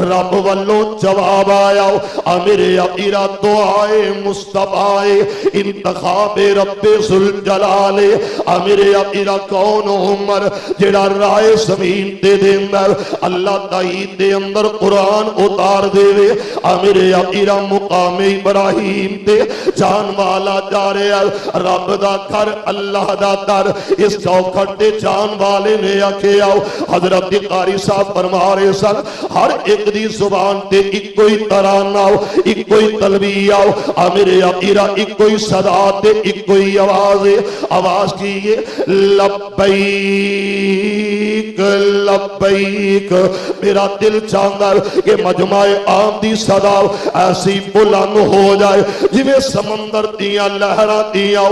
رب والوں جواب آیا میرے اپیرا دعائے مصطفی انتخاب رب ذوالجلال میرے اپیرا کون عمر جڑا رائے زمین تے دیندر اللہ تائید دے اندر قرآن اتار دے وے میرے اپیرا مقام ابراہیم تے جان والا جا رہا رب دا کر اللہ دا در اس چوکھٹ تے جان والے نے آکھے آؤ حضرت قاری صاحب فرما رہے سن ہر ایک دی زبان تے ایک کوئی ترانہ آؤ ایک کوئی تلبیہ آؤ میرے اپیرا ایک کوئی صدا تے ایک کوئی آواز کیے لبیک لبیک میرا دل چاہتا ہے کہ مجمع عام دی صدا ایسی بلند ہو جائے جویں سمندر دیاں لہراں دیاں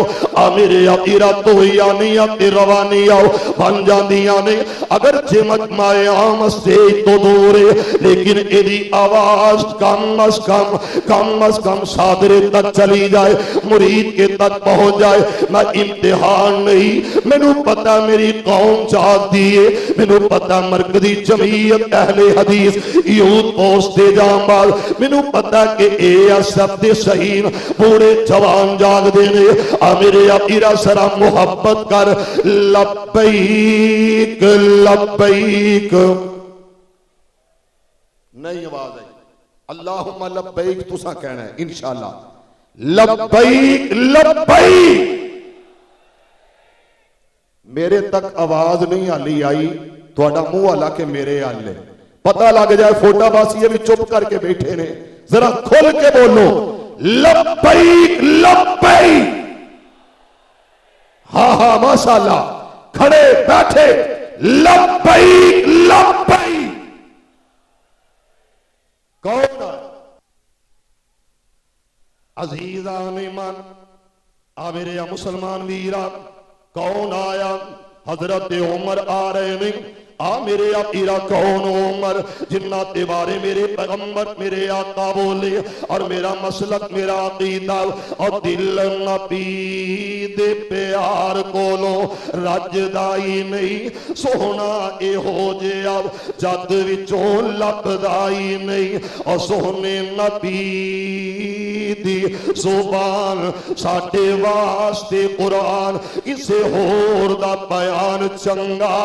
میرے اپیرا تو یانیاں تے روانیاں بن جاندیاں نے اگر جے مجمع عام سے تو دور ہے لیکن ایدی آواز کم از کم صادرے تک چلی جائے مرید کے تک پہنچ جائے میں امتحان نہیں میں نو پتا میری قوم چاہت دیئے میں نو پتا مرکزی جمعیت اہل حدیث یوت پوسٹ دے جامال میں نو پتا کہ اے اسف دے صحیح پورے جوان جاگ دینے میرے اپیرا سرا محبت کر لبیک لبیک نہیں آواز ہے اللہم لبیک تسا کہنا ہے انشاءاللہ لبیک لبیک میرے تک آواز نہیں آلی آئی توڑا منہ آلا کہ میرے آلے پتہ لگ جائے فوٹا باسی یہ بھی چپ کر کے بیٹھے نے ذرا کھول کے بولو لبیک لبیک ہاں ماشاءاللہ کھڑے بیٹھے لبیک لبیک کون عزیزان ایمان میرے مسلمان ویران کون آیا حضرت عمر آ رہے ہیں میرے اپیرا کون عمر جنات بارے میرے پیغمبر میرے آقا بولے اور میرا مسلک میرا عقیدہ اور دل نبی دے پیار کولو رج دائی نہیں سونا اے ہو جے اب جد وچوں لب دائی نہیں اور سونے نبی دی زبان ساٹے واسطے قرآن کسے ہور دا بیان چنگا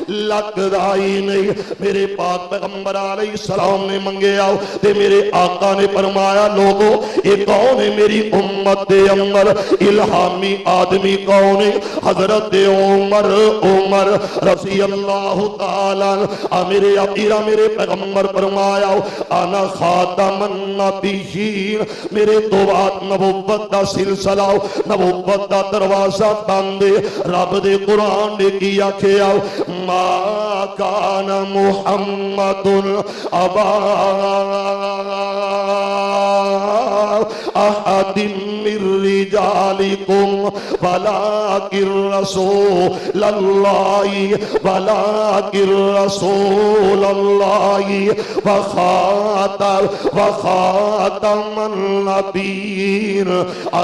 لگ دائی نہیں میرے پاک پیغمبر علیہ السلام نے منگے آؤ تے میرے آقا نے فرمایا لوگوں ایک کون ہے میری امت دے اندر الہامی آدمی کون ہے حضرت عمر رضی اللہ تعالیٰ میرے اپیرا میرے پیغمبر فرمایا انا خاتم النبیین میرے تو بات نبوت دا سلسلہ نبوت دا دروازہ باندے رب دے قرآن نے کیا کیا ما کان محمد ابا احد من رجالکم ولکن رسول اللہ وخاتم النبیین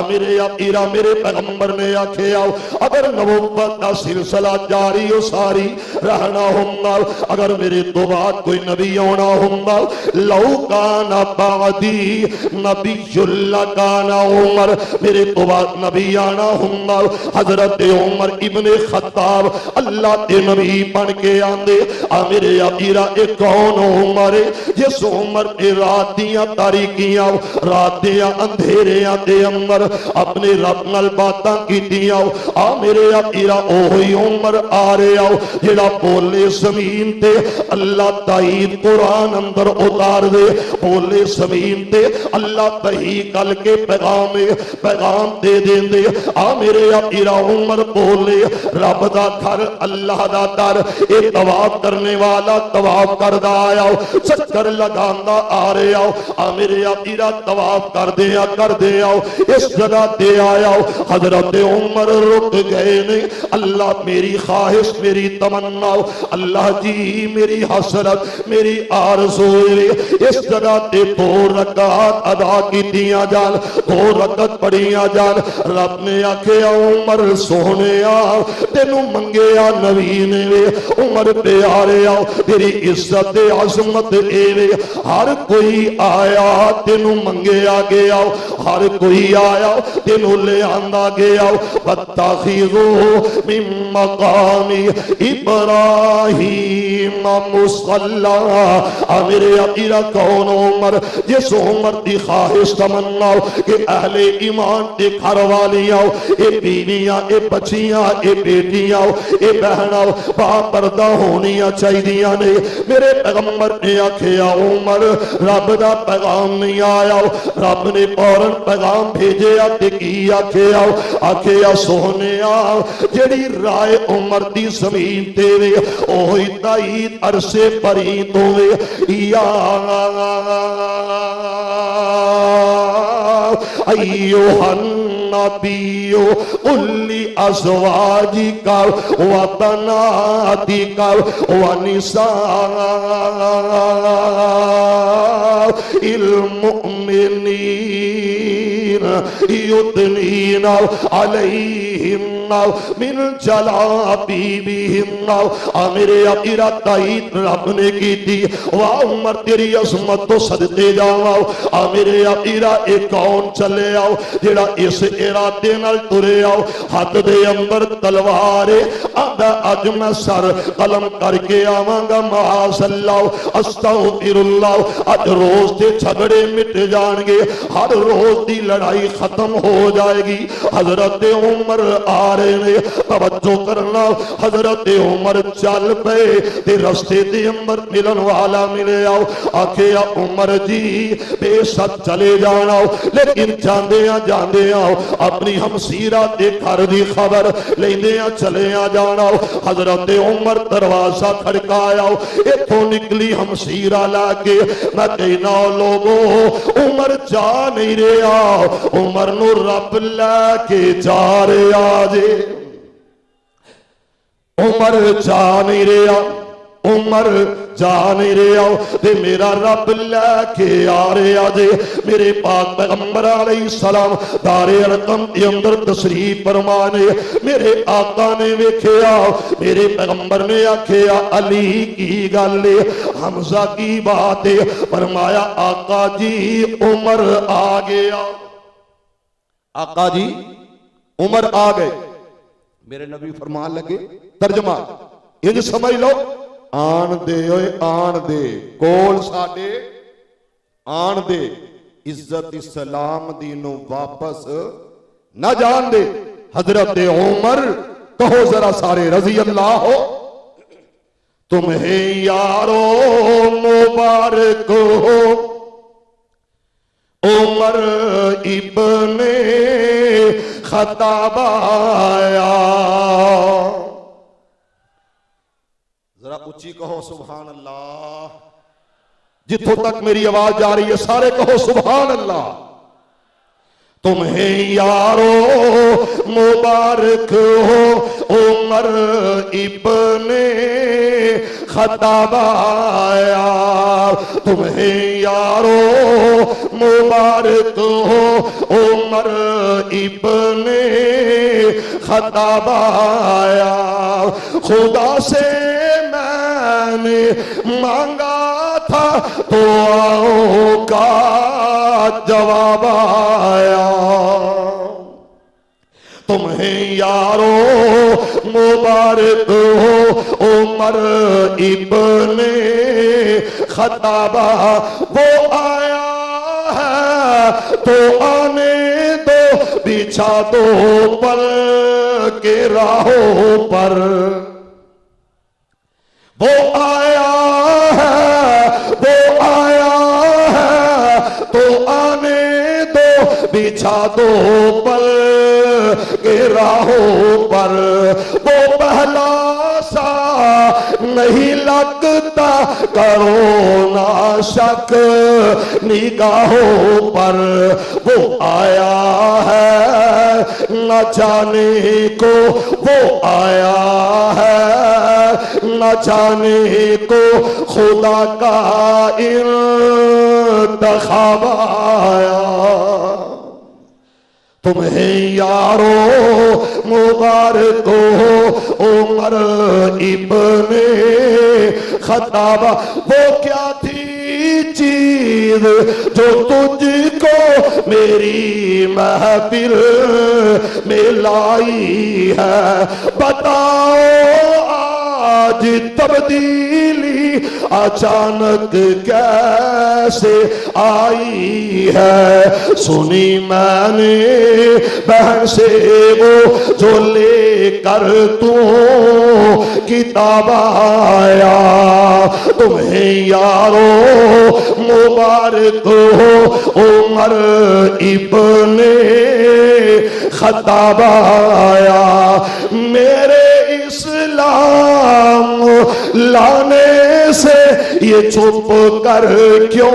میرے اپیرا میرے پیغمبر نے آکھے آؤ اگر نبوت کا سلسلہ جاری و ساری رہنا ہوں اگر میرے تو بعد کوئی نبی ہونا ہوں لو کان بعدی نبی اللہ کان عمر میرے تو بعد نبی آنا ہوں حضرت عمر ابن خطاب اللہ تے نبی بن کے آندے میرے اپیرا ایک کون عمر جس عمر کے راتیاں تاریکیاں راتیاں اندھیریاں دے اندر اپنے رب نال باتاں کیتیاں میرے اپیرا اوہی عمر آ رہے آؤ جڑا بولے زمین تے اللہ تائید قرآن اندر اتار دے بولے زمین تے اللہ تہی کل کے پیغام دے دیں دے میرے اپیرا عمر بولے رب دا گھر اللہ دا در ایک طواف کرنے والا طواف کردہ آیا چکر لگاندہ آ رہے آؤ میرے آقا طواف کر دے آؤ اس جگہ تے آیا حضرت عمر رک گئے نہیں اللہ میری خواہش میری تمنا اللہ جی میری حسرت میری آرزو اس جگہ تے 2 رکعات ادا کیتیاں جان 2 رکعت پڑھیاں جان رب نے آکھیا عمر سونیا تینو منگیا نبی نے عمر پیارے آؤ تیری عزت عظمت اے ہر کوئی آیا تینو منگیا گیا ہر کوئی آیا تینو لے آندا گیا واتخذو من مقام ابراہیم مصلی میرے آقا کون عمر جس عمر دی خواہش تمنا کہ اہل ایمان دے گھر والیاں اے بیویاں اے بچیاں اے بیٹیاں اے بہناں با پردہ ہونیاں چاہیدیاں نے میرے پیغمبر نے آکھیا عمر رب دا پیغام نہیں آیا رب نے فوراً پیغام بھیجے تے کی آکھیا سونیا جڑی رائے عمر دی زمین تے وے اوہی تائید عرصے پرید ہوئے یا ایوہ النبی قل لأزواجک وبناتک ونساء المؤمنین یدنین علیہم من جلابیبہم میرے آقا تائید رب نے کی تھی عمر تیری عظمت تو صدقے جاؤ میرے آقا ایک کون چلے آؤ جڑا اس ارادے نال ترے آؤ ہاتھ دے اندر تلوارے آدھا اج میں سر قلم کر کے آواں گا معاذ اللہ استغفر اللہ اج روز دے جھگڑے مٹ جان گے ہر روز دی لڑائی ختم ہو جائے گی حضرت عمر آ رہے نے توجہ کرنا حضرت عمر چل پے تے رستے دے اندر ملن والا ملے آؤ آکھیا عمر جی بے شک چلے جانا لیکن جاندے آؤ اپنی ہمسیرہ دے گھر دی خبر لیندے چلے جانا حضرت عمر دروازہ کھڑکایا ایتھوں نکلی ہمسیرہ لا کے میں کہنا لوگوں عمر جا نہیں رہا عمر نو رب لے کے جا رہا جے عمر جا نہیں رہا عمر جا نہیں رہا تے میرا رب لے کے آ رہا جے میرے پاک پیغمبر علیہ السلام دار ارقم کے اندر تشریف فرمانے میرے آقا نے ویکھیا میرے پیغمبر نے آکھیا علی کی گل حمزہ کی بات فرمایا آقا جی عمر آ گیا آقا جی عمر آ گئے میرے نبی فرمان لگے ترجمہ یہ سمجھ لو آن دے ہوئے آن دے کول ساڑے آن دے عزت اسلام دینوں واپس نہ جان دے حضرت عمر کہو ذرا سارے رضی اللہ ہو تمہیں یارو مبارک ہو عمر ابن خطاب آیا ذرا اچھی کہو سبحان اللہ جتوں تک میری آواز جا رہی ہے سارے کہو سبحان اللہ تمہیں یارو مبارک ہو عمر ابن خطاب آیا تمہیں یارو مبارک ہو عمر ابن خطاب آیا خدا سے میں نے مانگا تھا تو آؤں کا جواب آیا تمہیں یارو مبارک ہو عمر ابن خطاب وہ آیا ہے تو آنے دو بچھا دو پر کے راہوں پر وہ آیا ہے تو آنے دو بچھا دو پل کے راہوں پر وہ پہلا سا نہیں لگا رکھتا کرو نہ شک نگاہوں پر وہ آیا ہے نہ جانے کو وہ آیا ہے نہ جانے کو خدا کا انتخاب آیا تمہیں یارو مبارک ہو عمر ابن خطاب وہ کیا تھی چیز جو تجھ کو میری محفل میں لائی ہے بتاؤ آج تبدیلی اچانک کیسے آئی ہے سنی میں نے بہن سے وہ جو لے کر تو کتاب آیا تمہیں یارو مبارک ہو عمر ابن خطاب آیا میرے اسلام لانے سے یہ چھپ کر کیوں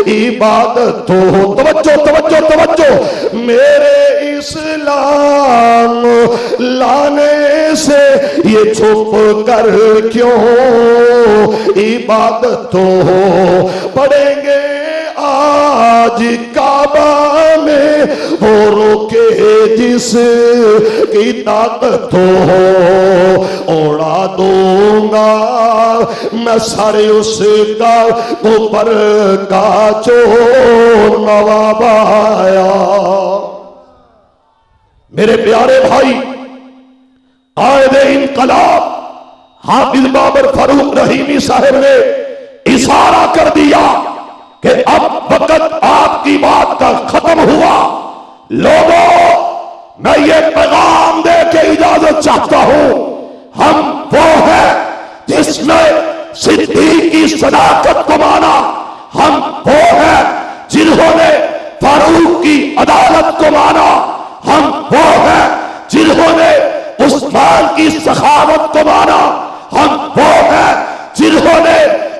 عبادت ہو توجہ توجہ توجہ میرے اسلام لانے سے یہ چھپ کر کیوں عبادت ہو پڑھیں گے آج کعبہ میں وہ روکے جس کی طاقت ہو اڑا دوں گا میں سارے اس کا اوپر کا جو نواب آیا میرے پیارے بھائی قائد انقلاب حافظ بابر فاروق رحیمی صاحب نے اشارہ کر دیا کہ اب وقت آپ کی بات کا ختم ہوا لوگوں میں یہ پیغام دے کے اجازت چاہتا ہوں ہم وہ ہیں جس نے صدیق کی صداقت کو مانا ہم وہ ہیں جنہوں نے فاروق کی عدالت کو مانا ہم وہ ہیں جنہوں نے عثمان کی سخاوت کو مانا ہم وہ ہیں جنہوں نے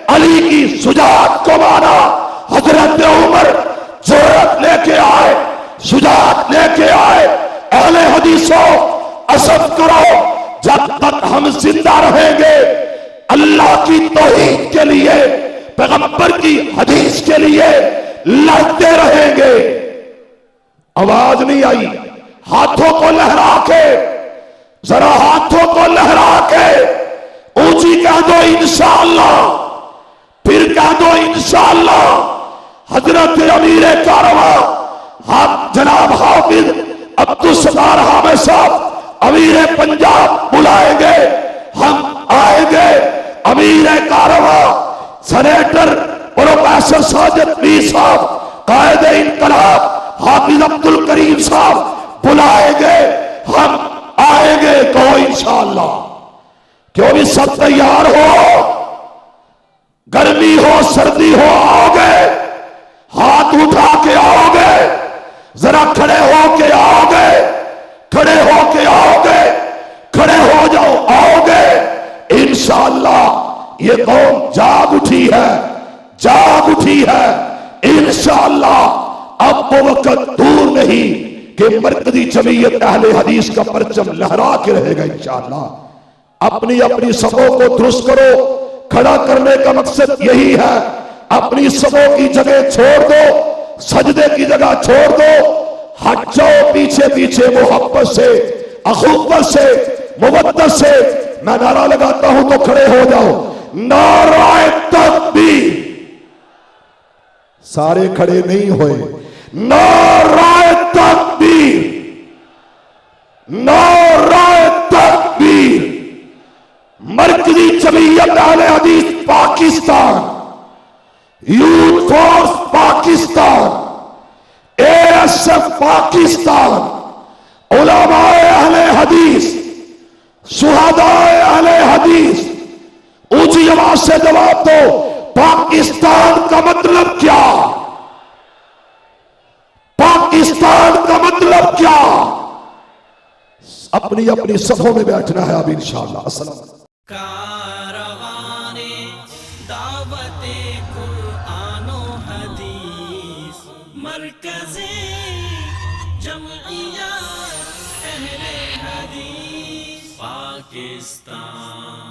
علی کی شجاعت کو مانا حضرت عمر جرأت لے کے آئے شجاعت لے کے آئے اہل حدیثوں عزم کرو جب تک ہم زندہ رہیں گے اللہ کی توحید کے لیے پیغمبر کی حدیث کے لیے لڑتے رہیں گے آواز نہیں آئی ہاتھوں کو لہرا کے ذرا ہاتھوں کو لہرا کے اونچی کہہ دو انشاءاللہ پھر کہہ دو انشاءاللہ حضرت امیر کارواں جناب حافظ عبدالستار حامد صاحب امیر پنجاب بلائیں گے ہم آئیں گے امیر کارواں سینیٹر پروفیسر ساجد میر صاحب قائد انقلاب حافظ عبدالکریم صاحب بلائیں گے ہم آئیں گے کہو انشاءاللہ کیوں بھی سب تیار ہو گرمی ہو سردی ہو آؤ گے ہاتھ اٹھا کے آؤ گے ذرا کھڑے ہو کے آؤ گے کھڑے ہو کے آؤ گے کھڑے ہو جاؤ آؤ گے انشاءاللہ یہ قوم جاگ اٹھی ہے جاگ اٹھی ہے انشاءاللہ اب وہ وقت دور نہیں کہ مرکزی جمعیت اہل حدیث کا پرچم لہرا کے رہے گا انشاءاللہ اپنی اپنی صفوں کو درست کرو کھڑا کرنے کا مقصد یہی ہے اپنی صفوں کی جگہ چھوڑ دو سجدے کی جگہ چھوڑ دو ہٹ جاؤ پیچھے پیچھے محبت سے اخوت سے مودت سے میں نعرہ لگاتا ہوں تو کھڑے ہو جاؤ نعرہ تکبیر سارے کھڑے نہیں ہوئے نعرہ تکبیر نعرہ تکبیر مرکزی Jamiat Ahl Hadith Pakistan youth force Pakistan A S F Pakistan Ulama Ahl حدیث شہداء اہل حدیث اونچی آواز سے جواب دو پاکستان کا مطلب کیا پاکستان کا مطلب کیا اپنی اپنی صفوں میں بیٹھنا ہے اب انشاءاللہ السلام مرکز جمعیت اہل حدیث پاکستان.